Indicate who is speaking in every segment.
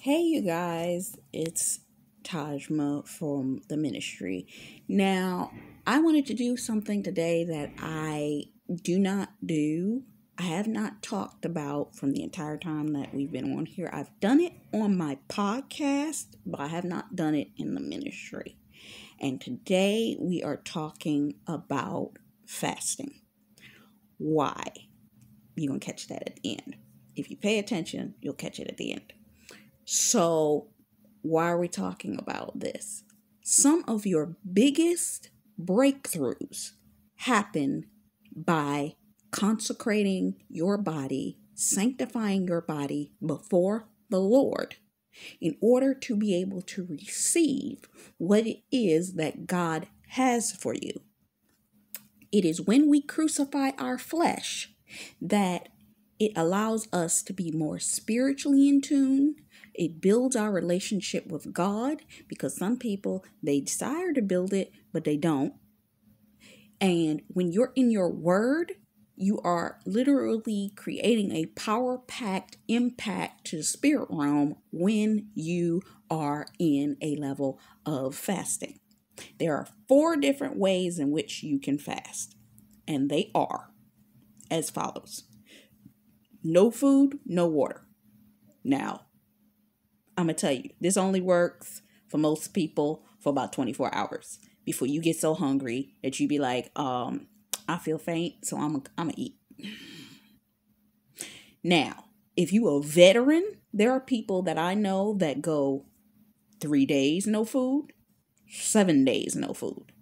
Speaker 1: Hey, you guys, it's Tajma from the ministry. Now, I wanted to do something today that I do not do. I have not talked about from the entire time that we've been on here. I've done it on my podcast, but I have not done it in the ministry. And today we are talking about fasting. Why? You're going to catch that at the end. If you pay attention, you'll catch it at the end. So, why are we talking about this? Some of your biggest breakthroughs happen by consecrating your body, sanctifying your body before the Lord in order to be able to receive what it is that God has for you. It is when we crucify our flesh that it allows us to be more spiritually in tune. It builds our relationship with God because some people, they desire to build it, but they don't. And when you're in your word, you are literally creating a power-packed impact to the spirit realm when you are in a level of fasting. There are 4 different ways in which you can fast, and they are as follows. No food, no water. Now, I'm going to tell you, this only works for most people for about 24 hours before you get so hungry that you be like, I feel faint, so I'm going to eat. Now, if you a veteran, there are people that I know that go 3 days no food, 7 days no food.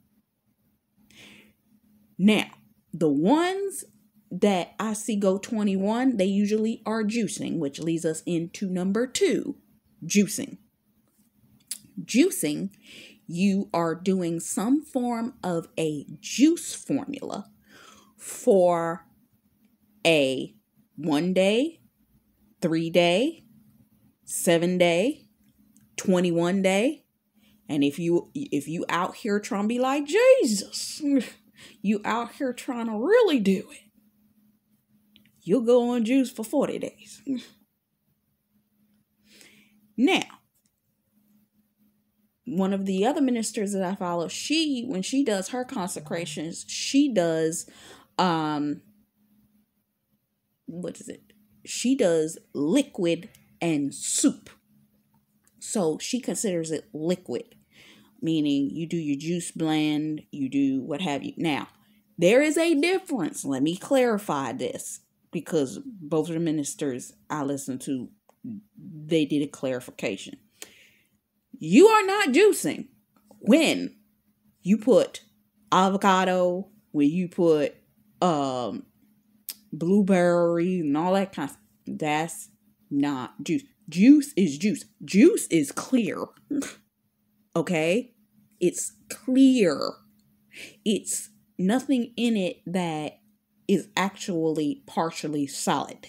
Speaker 1: Now, the ones that I see go 21, they usually are juicing, which leads us into number 2, juicing. Juicing, you are doing some form of a juice formula for a 1 day, 3 day, 7 day, 21 day. And if you out here trying to be like Jesus, you out here trying to really do it, you'll go on juice for 40 days. Now, one of the other ministers that I follow, when she does her consecrations, she does, She does liquid and soup. So she considers it liquid, meaning you do your juice blend, you do what have you. Now, there is a difference. Let me clarify this because both of the ministers I listened to, they did a clarification. You are not juicing when you put avocado, when you put blueberry and all that kind of stuff. That's not juice. Juice is juice. Juice is clear. Okay? It's clear. It's nothing in it that is actually partially solid.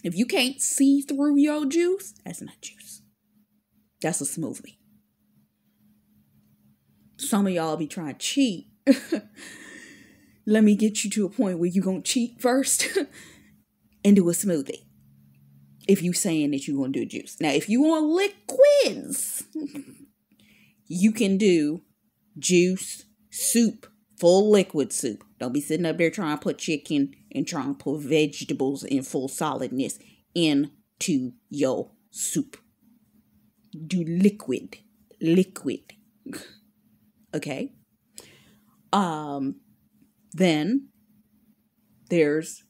Speaker 1: If you can't see through your juice, that's not juice. That's a smoothie. Some of y'all be trying to cheat. Let me get you to a point where you're going to cheat first and do a smoothie. If you saying that you're going to do juice. Now, if you want liquids, you can do juice, soup, full liquid soup. Don't be sitting up there trying to put chicken and trying to put vegetables in full solidness into your soup. Do liquid. Okay. Then there's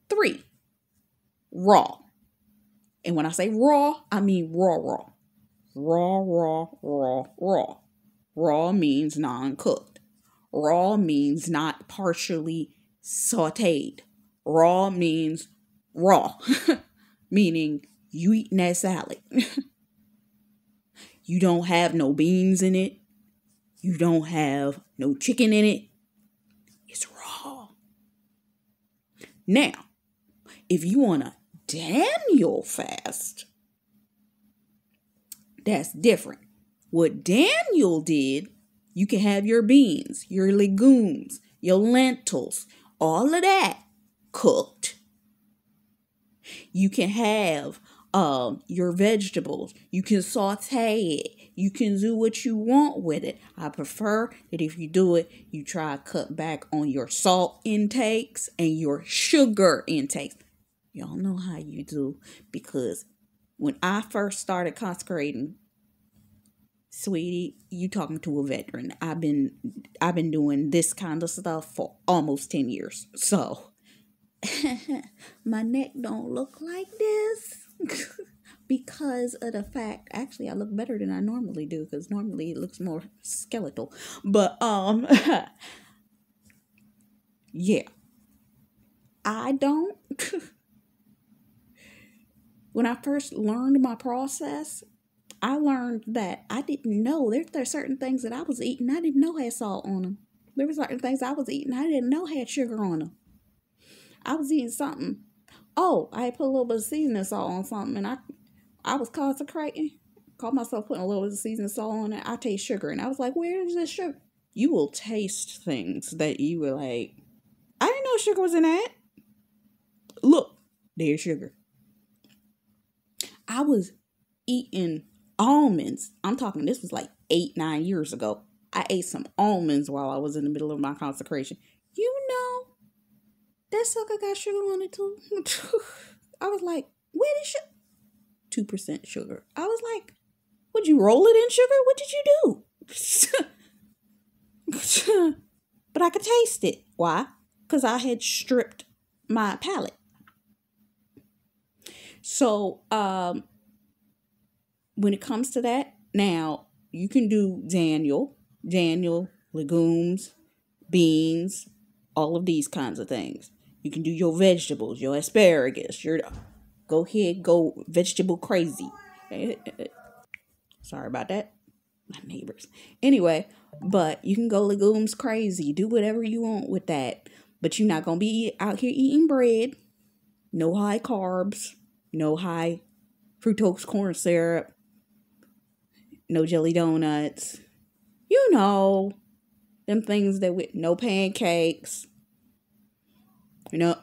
Speaker 1: 3, raw. And when I say raw, I mean raw. Raw means non-cooked. Raw means not partially sauteed. Raw means raw, meaning you eating that salad. You don't have no beans in it. You don't have no chicken in it. It's raw. Now, if you want a Daniel fast, that's different. What Daniel did, you can have your beans, your legumes, your lentils, all of that cooked. You can have Your vegetables. You can saute it. You can do what you want with it. I prefer that if you do it, you try to cut back on your salt intakes and your sugar intakes. Y'all know how you do, because when I first started consecrating, sweetie, you talking to a veteran. I've been doing this kind of stuff for almost 10 years. So my neck don't look like this because of the fact, actually I look better than I normally do, because normally it looks more skeletal. But yeah. I don't when I first learned my process, I learned that I didn't know there are certain things that I was eating I didn't know had salt on them. There were certain things I was eating I didn't know had sugar on them. I was eating something. Oh, I put a little bit of seasoning salt on something, and I was consecrating. Called myself putting a little bit of seasoning salt on it. I taste sugar, and I was like, "Where is this sugar?" You will taste things that you were like, "I didn't know sugar was in that." Look, there's sugar. I was eating almonds. I'm talking, this was like 8-9 years ago. I ate some almonds while I was in the middle of my consecration. You know, that sucker got sugar on it too. I was like, where did sugar? 2% sugar. I was like, would you roll it in sugar? What did you do? But I could taste it. Why? Because I had stripped my palate. So, when it comes to that, now you can do Daniel, legumes, beans, all of these kinds of things. You can do your vegetables, your asparagus, go ahead, go vegetable crazy. Sorry about that, my neighbors. Anyway, but you can go legumes crazy, do whatever you want with that. But you're not gonna be out here eating bread. No high carbs, no high fructose corn syrup, no jelly donuts. You know, them things that with no pancakes. You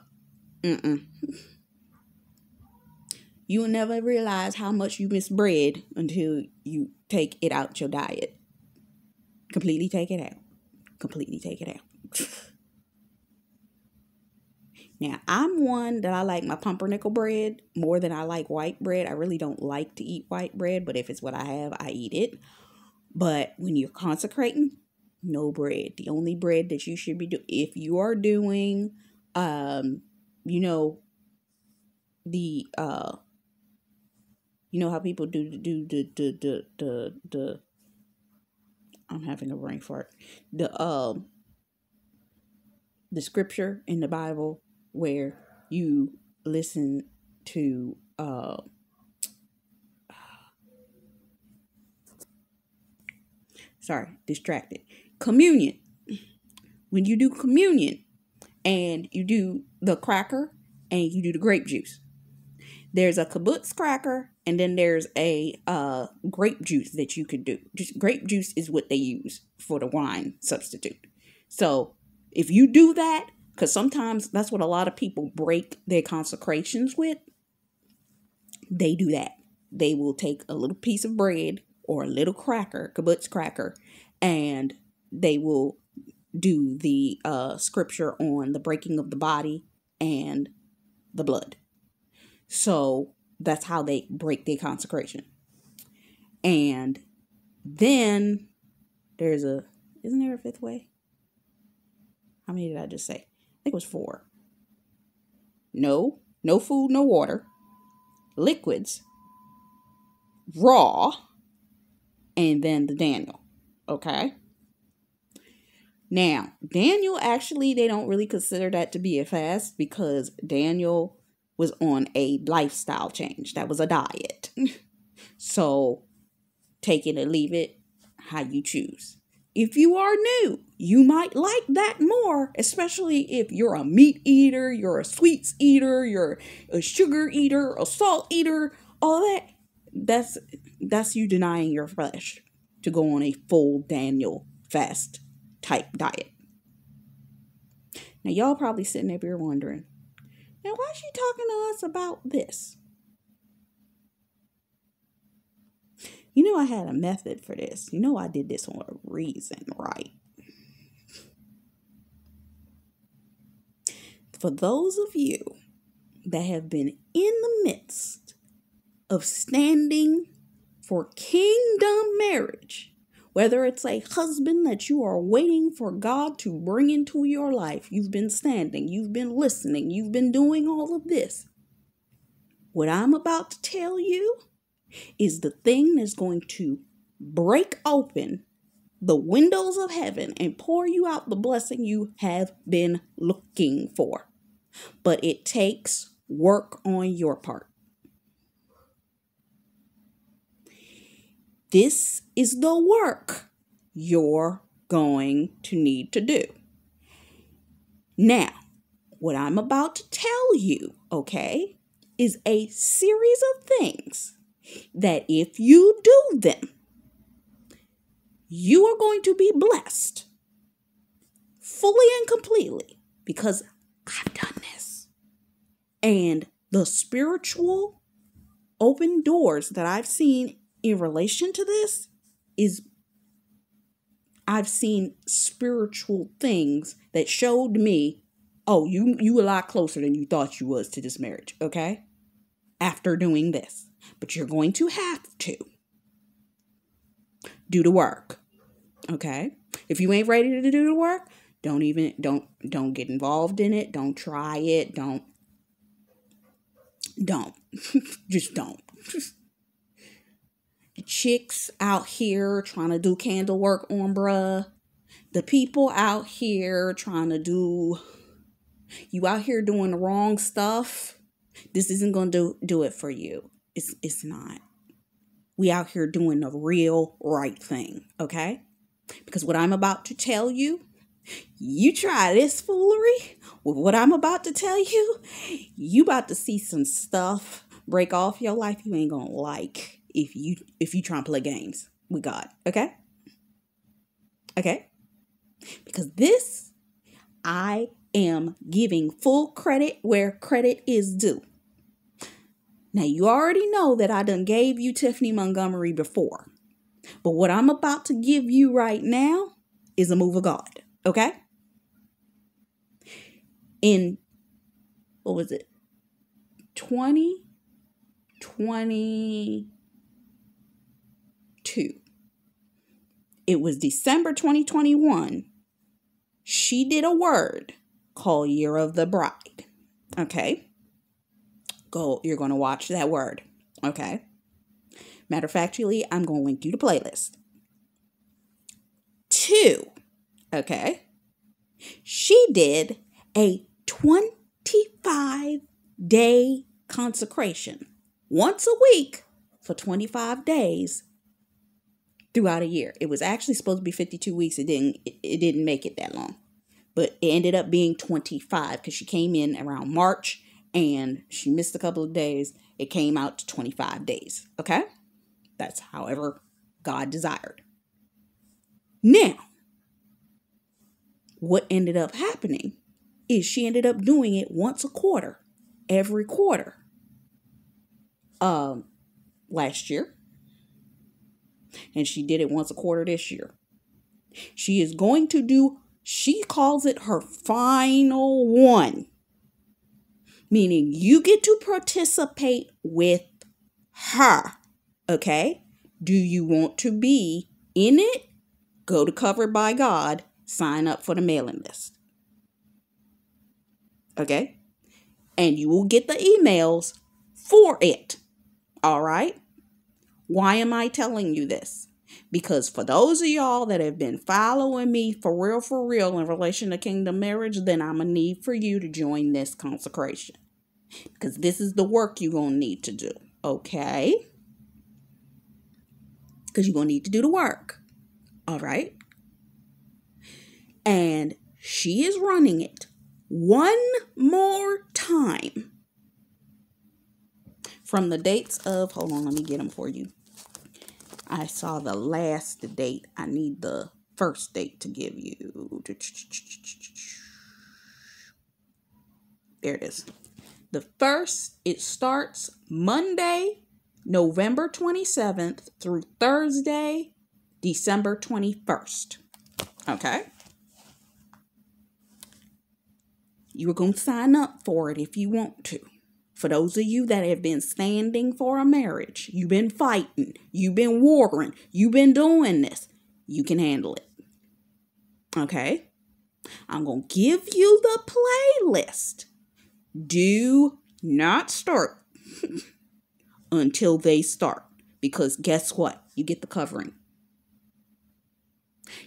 Speaker 1: will never realize how much you miss bread until you take it out your diet. Completely take it out. Completely take it out. Now, I'm one that I like my pumpernickel bread more than I like white bread. I really don't like to eat white bread, but if it's what I have, I eat it. But when you're consecrating, no bread. The only bread that you should be doing, if you are doing, you know how people do the I'm having a brain fart. The scripture in the Bible where you listen to distracted. Communion. When you do communion and you do the cracker and you do the grape juice, there's a kibbutz cracker and then there's a grape juice that you could do. Just grape juice is what they use for the wine substitute. So if you do that, because sometimes that's what a lot of people break their consecrations with, they do that. They will take a little piece of bread or a little cracker, kibbutz cracker, and they will do the scripture on the breaking of the body and the blood. So that's how they break their consecration. And then isn't there a fifth way? How many did I just say? I think it was 4. No food, no water, liquids, raw, and then the Daniel. Okay. Now, Daniel, actually, they don't really consider that to be a fast because Daniel was on a lifestyle change. That was a diet. So, take it or leave it, how you choose. If you are new, you might like that more, especially if you're a meat eater, you're a sweets eater, you're a sugar eater, a salt eater, all that. That's you denying your flesh to go on a full Daniel fast type diet. Now, y'all probably sitting up here wondering, now why is she talking to us about this? I had a method for this. I did this for a reason, right? For those of you that have been in the midst of standing for kingdom marriage, whether it's a husband that you are waiting for God to bring into your life, you've been standing, you've been listening, you've been doing all of this. What I'm about to tell you is the thing that's going to break open the windows of heaven and pour you out the blessing you have been looking for. But it takes work on your part. This is the work you're going to need to do. Now, what I'm about to tell you, okay, is a series of things that if you do them, you are going to be blessed fully and completely because I've done this. And the spiritual open doors that I've seen in relation to this is I've seen spiritual things that showed me, oh, you a lot closer than you thought you was to this marriage, okay? After doing this. But you're going to have to do the work. Okay? If you ain't ready to do the work, don't get involved in it. Don't try it. Don't. Just don't. The chicks out here trying to do candle work on bruh. The people out here trying to you out here doing the wrong stuff. This isn't going to do it for you. It's not. We out here doing the real right thing, okay? Because what I'm about to tell you, you try this foolery with what I'm about to tell you, you about to see some stuff break off your life you ain't gonna like if you try and play games with God, okay? Okay? Because this, I am giving full credit where credit is due. Now, you already know that I done gave you Tiffany Montgomery before. But what I'm about to give you right now is a move of God. Okay? In, 2022. It was December 2021. She did a word called Year of the Bride. Okay? You're going to watch that word. Okay? Matter of factly, I'm going to link you the playlist. 2. Okay? She did a 25-day consecration. Once a week for 25 days throughout a year. It was actually supposed to be 52 weeks. It didn't make it that long. But it ended up being 25 because she came in around March and she missed a couple of days. It came out to 25 days. Okay? That's however God desired. Now, what ended up happening is she ended up doing it once a quarter, every quarter. Last year. And she did it once a quarter this year. She is going to do, she calls it her final one. Meaning you get to participate with her. Okay? Do you want to be in it? Go to Covered by God. Sign up for the mailing list. Okay? And you will get the emails for it. All right? Why am I telling you this? Because for those of y'all that have been following me for real in relation to kingdom marriage, then I'm going to need for you to join this consecration. Because this is the work you're going to need to do. Okay? Because you're going to need to do the work. All right? And she is running it one more time. From the dates of, hold on, let me get them for you. I saw the last date. I need the first date to give you. There it is. The first, it starts Monday, November 27th through Thursday, December 21st. Okay? You're going to sign up for it if you want to. For those of you that have been standing for a marriage, you've been fighting, you've been warring, you've been doing this, you can handle it. Okay? I'm going to give you the playlist. Do not start until they start. Because guess what? You get the covering.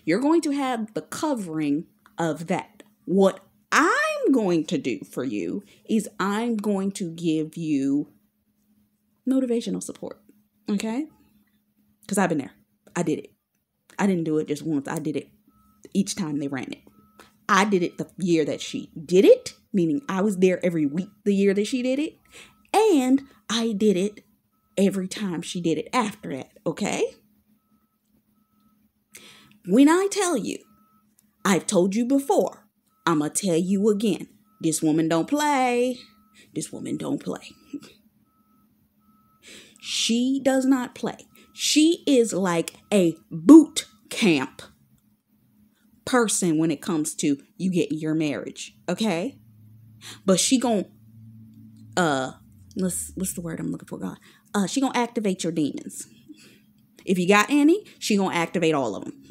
Speaker 1: You're going to have the covering of that. What I'm going to do for you is I'm going to give you motivational support. Okay? Because I've been there. I did it. I didn't do it just once. I did it each time they ran it. I did it the year that she did it, meaning I was there every week the year that she did it. And I did it every time she did it after that. Okay? When I tell you, I've told you before, I'm going to tell you again. This woman don't play. This woman don't play. She does not play. She is like a boot camp person when it comes to you getting your marriage. Okay? But she gon' what's the word I'm looking for, God? She gonna activate your demons. If you got any, she gonna activate all of them.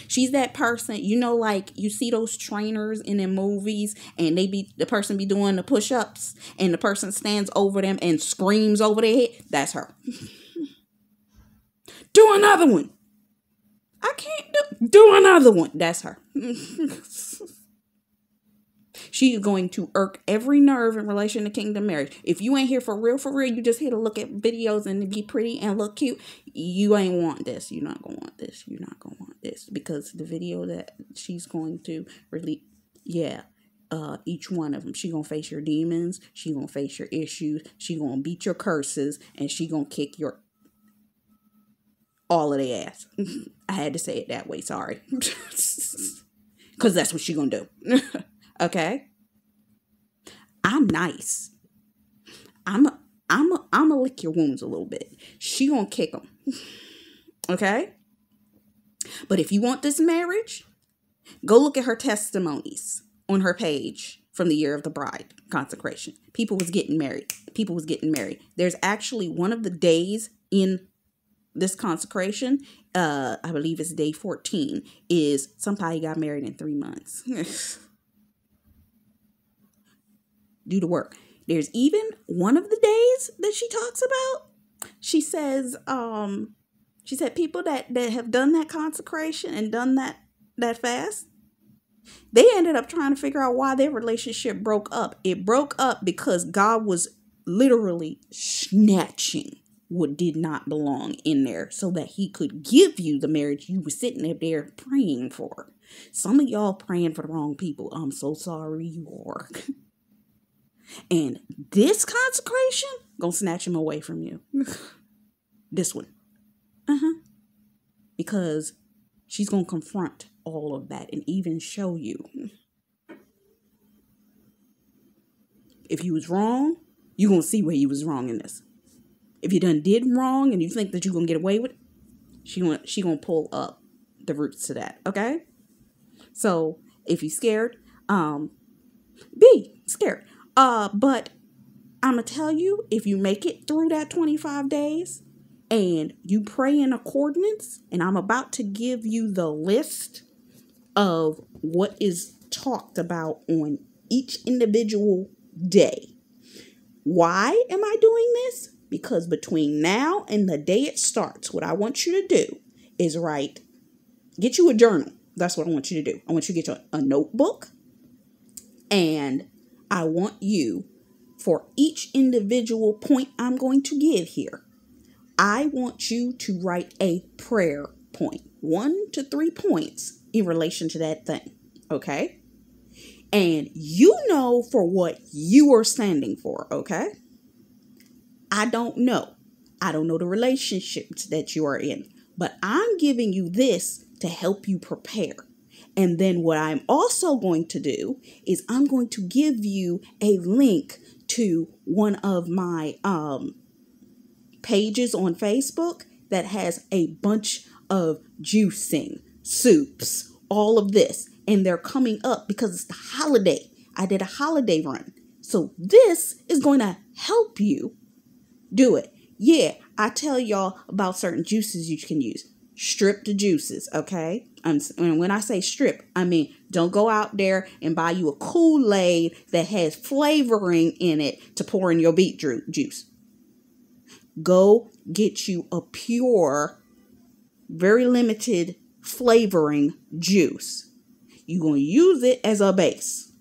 Speaker 1: She's that person, like you see those trainers in the movies and the person be doing the push-ups and the person stands over them and screams over their head. That's her. Do another one. I can't do another one. That's her. She is going to irk every nerve in relation to kingdom marriage. If you ain't here for real, you just here to look at videos and be pretty and look cute, you ain't want this. You're not going to want this. You're not going to want this. Because the video that she's going to release, each one of them, she going to face your demons. She going to face your issues. She going to beat your curses. And she going to kick all of their ass. I had to say it that way. Sorry. Because that's what she going to do. Okay? I'm nice. I'm a lick your wounds a little bit. She gonna kick them. Okay? But if you want this marriage, go look at her testimonies on her page from the year of the bride consecration. People was getting married. There's actually one of the days in this consecration, I believe it's day 14, is somebody got married in 3 months. Do the work. There's even one of the days that she talks about. She says, she said people that have done that consecration and done that fast, they ended up trying to figure out why their relationship broke up. It broke up because God was literally snatching what did not belong in there so that he could give you the marriage you were sitting up there praying for. Some of y'all praying for the wrong people. I'm so sorry you are. And this consecration gonna snatch him away from you. This one. Because she's gonna confront all of that and even show you. If you was wrong, you're gonna see where you was wrong in this. If you done did wrong and you think that you're gonna get away with it, she gonna pull up the roots to that. Okay? So if you're scared, be scared. But I'm going to tell you, if you make it through that 25 days and you pray in accordance, and I'm about to give you the list of what is talked about on each individual day. Why am I doing this? Because between now and the day it starts, what I want you to do is get you a journal. That's what I want you to do. I want you to get you a notebook, and I want you, for each individual point I'm going to give here, I want you to write a prayer point, 1 to 3 points in relation to that thing. Okay? And you know for what you are standing for. Okay? I don't know. I don't know the relationships that you are in, but I'm giving you this to help you prepare. And then what I'm also going to do is I'm going to give you a link to one of my pages on Facebook that has a bunch of juicing, soups, all of this. And they're coming up because it's the holiday. I did a holiday run. So this is going to help you do it. Yeah, I tell y'all about certain juices you can use. Strip the juices, okay? And when I say strip, I mean don't go out there and buy you a Kool-Aid that has flavoring in it to pour in your beetroot juice. Go get you a pure, very limited flavoring juice. You're going to use it as a base.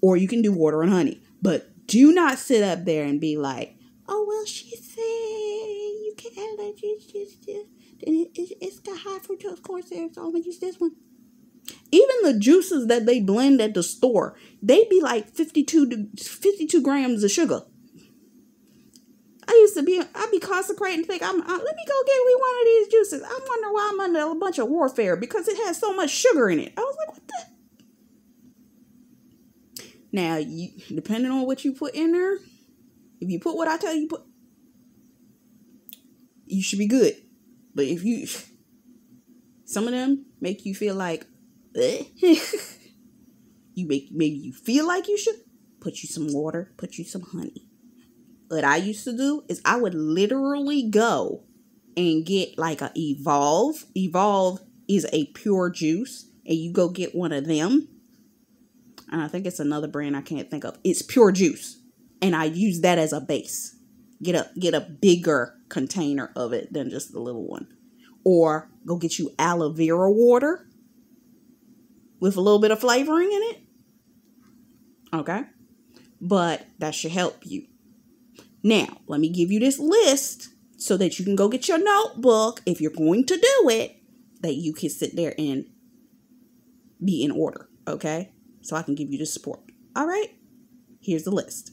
Speaker 1: Or you can do water and honey. But do not sit up there and be like, oh, well, she said you can't add that juice. It's got high fructose corn syrup, so I'm going to use this one. Even the juices that they blend at the store, they be like 52 grams of sugar. I'd be consecrating, think, let me go get me one of these juices. I wonder why I'm under a bunch of warfare because it has so much sugar in it. I was like, what the? Now, depending on what you put in there, if you put what I tell you put, you should be good. But if some of them make you feel like, maybe you feel like you should, put you some water, put you some honey. What I used to do is I would literally go and get like a Evolve. Evolve is a pure juice, and you go get one of them. And I think it's another brand I can't think of. It's pure juice. And I use that as a base. Get a bigger container of it than just the little one. Or go get you aloe vera water with a little bit of flavoring in it. Okay? But that should help you. Now, let me give you this list so that you can go get your notebook, if you're going to do it, that you can sit there and be in order. Okay? So I can give you the support. All right? Here's the list.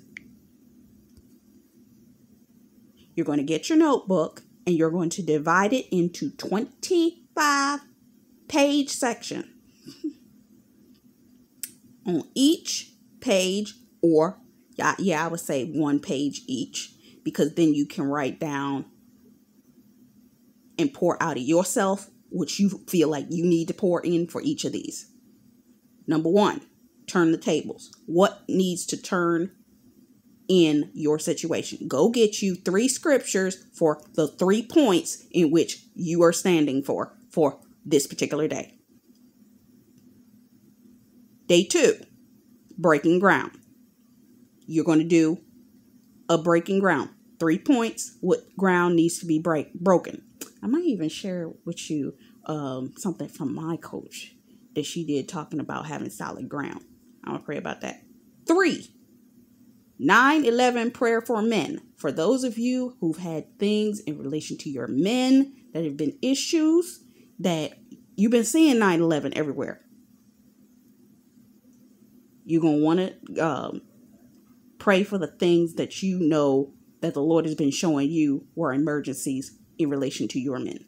Speaker 1: You're going to get your notebook and you're going to divide it into 25-page sections. On each page, or I would say 1 page each, because then you can write down and pour out of yourself what you feel like you need to pour in for each of these. Number 1, turn the tables. What needs to turn in your situation? Go get you 3 scriptures for the 3 points in which you are standing for this particular day. Day 2, breaking ground. You're going to do a breaking ground. 3 points, what ground needs to be broken. I might even share with you something from my coach that she did talking about having solid ground. I'm going to pray about that. 3, 9/11 prayer for men. For those of you who've had things in relation to your men that have been issues, that you've been seeing 9/11 everywhere. You're going to want to pray for the things that you know that the Lord has been showing you were emergencies in relation to your men.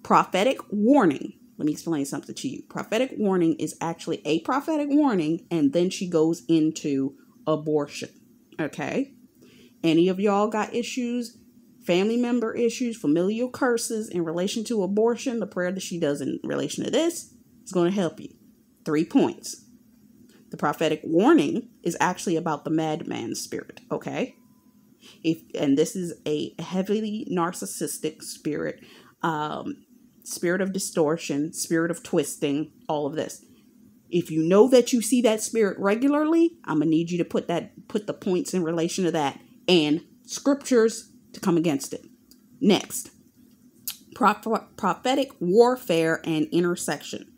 Speaker 1: Prophetic warning. Let me explain something to you. Prophetic warning is actually a prophetic warning, and then she goes into abortion. Okay? Any of y'all got issues, family member issues, familial curses in relation to abortion? The prayer that she does in relation to this is going to help you. 3 points. The prophetic warning is actually about the madman spirit, okay? And this is a heavily narcissistic spirit, spirit of distortion, spirit of twisting, all of this. If you know that you see that spirit regularly, I'm going to need you to put the points in relation to that and scriptures to come against it. Next, prophetic warfare and intersection.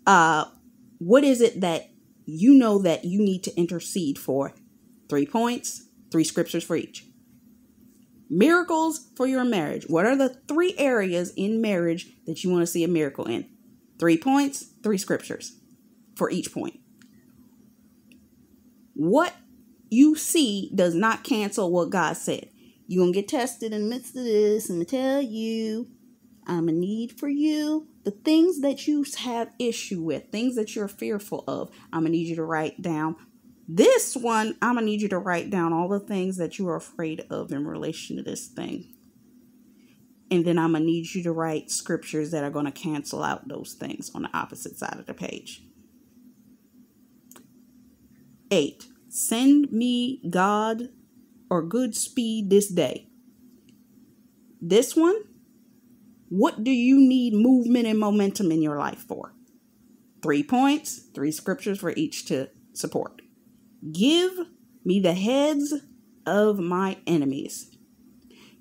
Speaker 1: What is it that you know that you need to intercede for? 3 points, 3 scriptures for each. Miracles for your marriage. What are the 3 areas in marriage that you want to see a miracle in? 3 points, 3 scriptures for each point. What you see does not cancel what God said. You're going to get tested in the midst of this. I'm going to tell you, I'm going to need for you the things that you have issue with, things that you're fearful of. I'm going to need you to write down This one, I'm going to need you to write down all the things that you are afraid of in relation to this thing. And then I'm going to need you to write scriptures that are going to cancel out those things on the opposite side of the page. 8. Send me God or good speed this day. This one, what do you need movement and momentum in your life for? 3 points, 3 scriptures for each to support. Give me the heads of my enemies.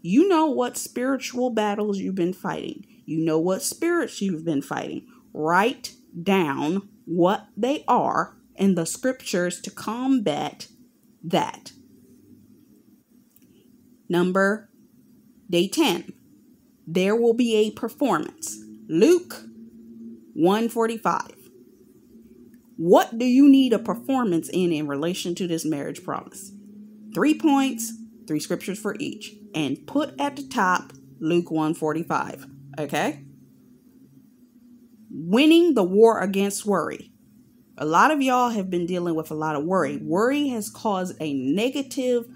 Speaker 1: You know what spiritual battles you've been fighting. You know what spirits you've been fighting. Write down what they are and the scriptures to combat that. Day 10. There will be a performance. Luke 1:45. What do you need a performance in relation to this marriage promise? 3 points, 3 scriptures for each. And put at the top Luke 1:45. Okay? Winning the war against worry. A lot of y'all have been dealing with a lot of worry. Worry has caused a negative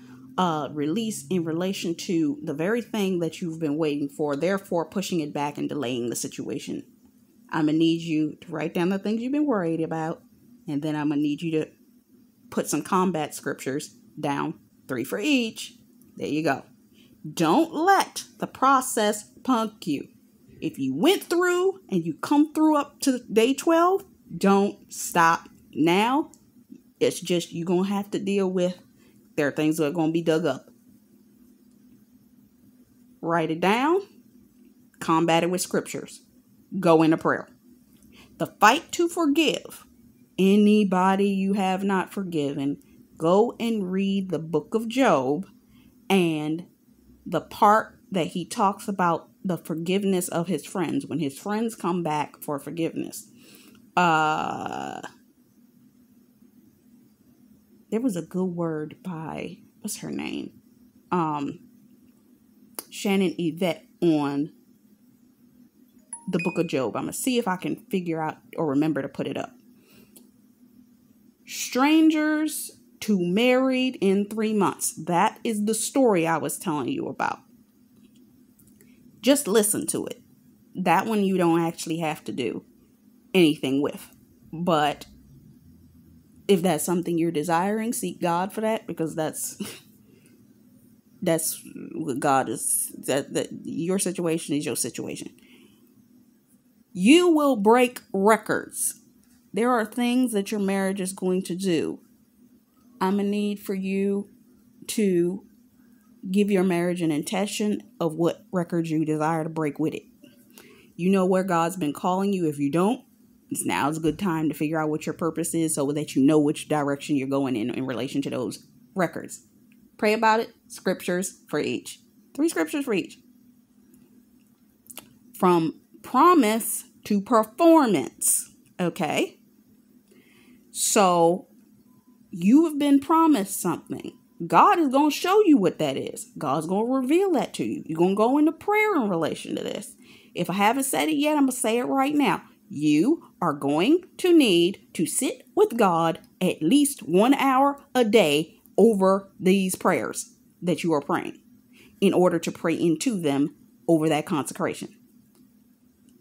Speaker 1: release in relation to the very thing that you've been waiting for, therefore pushing it back and delaying the situation. I'm going to need you to write down the things you've been worried about, and then I'm going to need you to put some combat scriptures down, 3 for each. There you go. Don't let the process punk you. If you went through and you come through up to day 12, don't stop now. It's just you're going to have to deal with. There are things that are going to be dug up. Write it down. Combat it with scriptures. Go into prayer. The fight to forgive. Anybody you have not forgiven, go and read the book of Job and the part that he talks about the forgiveness of his friends when his friends come back for forgiveness. There was a good word by, what's her name? Shannon Yvette on the book of Job. I'm going to see if I can figure out or remember to put it up. Strangers to married in 3 months. That is the story I was telling you about. Just listen to it. That one you don't actually have to do anything with. But if that's something you're desiring, seek God for that, because that's what God is. That your situation is your situation. You will break records. There are things that your marriage is going to do. I'm going to need for you to give your marriage an intention of what records you desire to break with it. You know where God's been calling you. If you don't, now's a good time to figure out what your purpose is so that you know which direction you're going in relation to those records. Pray about it. Scriptures for each. 3 scriptures for each. From promise to performance. Okay? So you have been promised something. God is going to show you what that is. God's going to reveal that to you. You're going to go into prayer in relation to this. If I haven't said it yet, I'm going to say it right now. You are going to need to sit with God at least 1 hour a day over these prayers that you are praying in order to pray into them over that consecration.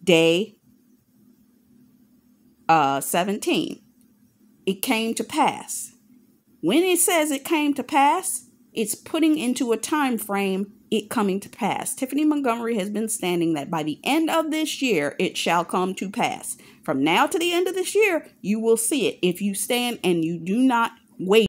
Speaker 1: Day 17. It came to pass. When it says it came to pass, it's putting into a time frame it coming to pass. Tiffany Montgomery has been standing that by the end of this year, it shall come to pass. From now to the end of this year, you will see it if you stand and you do not wait.